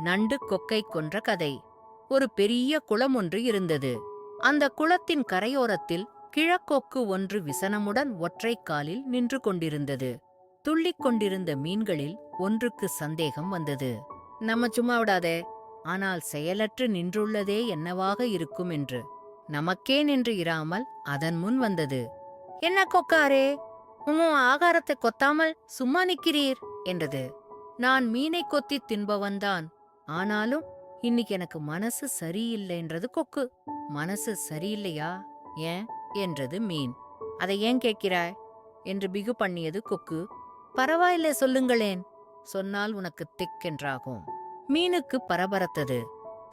நண்டு கொக்கை கொன்ற கதை. ஒரு பெரிய குளம் ஒன்று இருந்தது. அந்த குளத்தின் கரையோரத்தில் கிழக்கொக்கு ஒன்று விசனமுடன் ஒற்றைக் காலில் நின்று கொண்டிருந்தது. துள்ளிக் கொண்டிருந்த மீன்களில் ஒன்றுக்கு சந்தேகம் வந்தது. நம்ம சும்மா விடாதே, ஆனால் செயலற்று நின்றுள்ளதே என்னவாக இருக்கும் என்று. நமக்கே நின்று இராமல் அதன் முன் வந்தது. என்ன கொக்காரே, உன் ஆகாரத்தை கொத்தாமல் சும்மா நிற்கிறீர் என்றது. நான் மீனை கொத்தித் தின்பவன்தான். ஆனாலும் இன்னைக்கு எனக்கு மனசு சரியில்லைன்றது கொக்கு. மனசு சரியில்லையா? ஏன் என்றது மீன். அதை ஏன் கேட்கிறாய் என்று பிகு பண்ணியது கொக்கு. பரவாயில்லை, சொல்லுங்களேன். சொன்னால் உனக்கு திக்கென்றாகும். மீனுக்கு பரபரத்தது.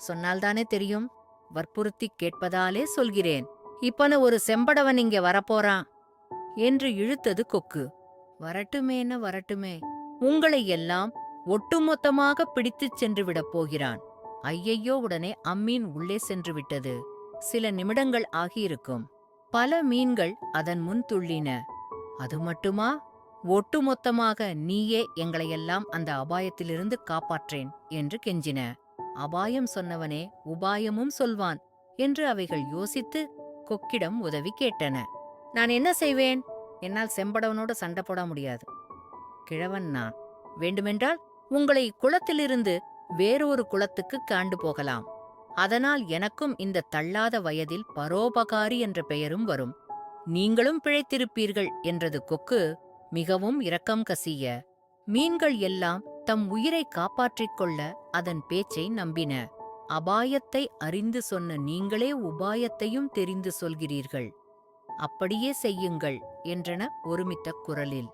சொன்னால்தானே தெரியும். வற்புறுத்தி கேட்பதாலே சொல்கிறேன். இப்பன ஒரு செம்படவன் இங்கே வரப்போறான் என்று இழுத்தது கொக்கு. வரட்டுமேன வரட்டுமே, உங்களை எல்லாம் ஒட்டுமொத்தமாக பிடித்துச் சென்று விடப் போகிறான். ஐயையோ, உடனே அம்மீன் உள்ளே சென்று விட்டது. சில நிமிடங்கள் ஆகியிருக்கும். பல மீன்கள் அதன் முன் துள்ளின. அது மட்டுமா? ஒட்டுமொத்தமாக நீயே எங்களையெல்லாம் அந்த அபாயத்திலிருந்து காப்பாற்றேன் என்று கெஞ்சின. அபாயம் சொன்னவனே உபாயமும் சொல்வான் என்று அவைகள் யோசித்து கொக்கிடம் உதவி கேட்டன. நான் என்ன செய்வேன்? என்னால் செம்படவனோடு சண்டை போட முடியாது. கிழவன் நான். வேண்டுமென்றால் உங்களை குளத்திலிருந்து வேறொரு குளத்துக்கு காண்டு போகலாம். அதனால் எனக்கும் இந்த தள்ளாத வயதில் பரோபகாரி என்ற பெயரும் வரும். நீங்களும் பிழைத்திருப்பீர்கள் என்றது கொக்கு மிகவும் இரக்கம் கசிய. மீன்கள் எல்லாம் தம் உயிரை காப்பாற்றிக் கொள்ள அதன் பேச்சை நம்பின. அபாயத்தை அறிந்து சொன்ன நீங்களே உபாயத்தையும் தெரிந்து சொல்கிறீர்கள். அப்படியே செய்யுங்கள் என்றன ஒருமித்த குரலில்.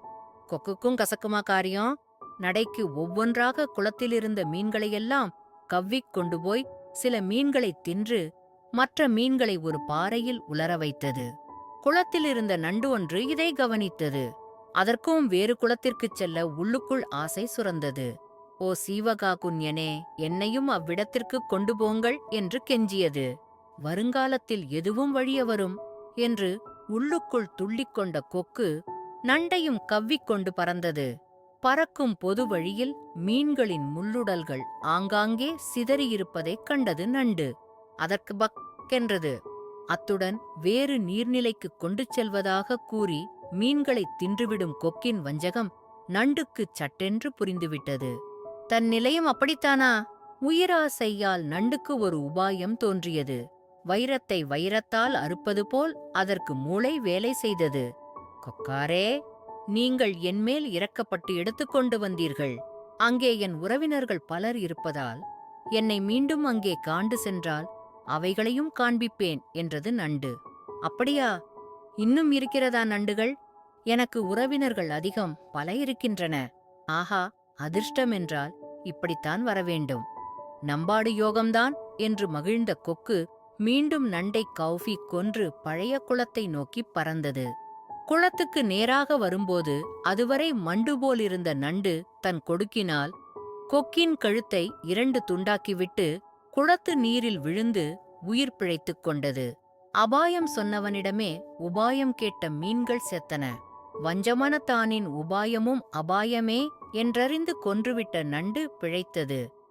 கொக்குக்கும் கசக்குமா காரியம்? நடைக்கு ஒவ்வொன்றாக குளத்திலிருந்த மீன்களையெல்லாம் கவ்விக் கொண்டு போய் சில மீன்களைத் தின்று மற்ற மீன்களை ஒரு பாறையில் உலர வைத்தது. குளத்திலிருந்த நண்டு ஒன்று இதை கவனித்தது. அதற்கும் வேறு குளத்திற்குச் செல்ல உள்ளுக்குள் ஆசை சுரந்தது. ஓ சீவகாகுன்யனே, என்னையும் அவ்விடத்திற்கு கொண்டு போங்கள் என்று கெஞ்சியது. வருங்காலத்தில் எதுவும் வழிய வரும் என்று உள்ளுக்குள் துள்ளிக்கொண்ட கொக்கு நண்டையும் கவ்விக்கொண்டு பறந்தது. பறக்கும் பொது வழியில் மீன்களின் முள்ளுடல்கள் ஆங்காங்கே சிதறியிருப்பதைக் கண்டது நண்டு. அதற்கு பக்கென்றது. அத்துடன் வேறு நீர்நிலைக்கு கொண்டு செல்வதாக கூறி மீன்களைத் தின்றுவிடும் கொக்கின் வஞ்சகம் நண்டுக்குச் சட்டென்று புரிந்துவிட்டது. தன் நிலையும் அப்படித்தானா? உயிராசையால் நண்டுக்கு ஒரு உபாயம் தோன்றியது. வைரத்தை வைரத்தால் அறுப்பது போல் அதற்கு மூளை வேலை செய்தது. கொக்காரே, நீங்கள் என்மேல் இரக்கப்பட்டு எடுத்துக்கொண்டு வந்தீர்கள். அங்கே என் உறவினர்கள் பலர் இருப்பதால் என்னை மீண்டும் அங்கே காண்டு சென்றால் அவைகளையும் காண்பிப்பேன் என்றது நண்டு. அப்படியா? இன்னும் இருக்கிறதா நண்டுகள்? எனக்கு உறவினர்கள் அதிகம், பல இருக்கின்றன. ஆஹா, அதிர்ஷ்டம் என்றால் இப்படித்தான் வரவேண்டும். நம்பாடு யோகம்தான் என்று மகிழ்ந்த கொக்கு மீண்டும் நண்டை கௌஃபி கொன்று பழைய குளத்தை நோக்கிப் பறந்தது. குளத்துக்கு நேராக வரும்போது அதுவரை மண்டு போலிருந்த நண்டு தன் கொடுக்கினால் கொக்கின் கழுத்தை 2 துண்டாக்கிவிட்டு குளத்து நீரில் விழுந்து உயிர் பிழைத்துக் கொண்டது. அபாயம் சொன்னவனிடமே உபாயம் கேட்ட மீன்கள் செத்தன. வஞ்சமனத்தானின் உபாயமும் அபாயமே என்றறிந்து கொன்றுவிட்ட நண்டு பிழைத்தது.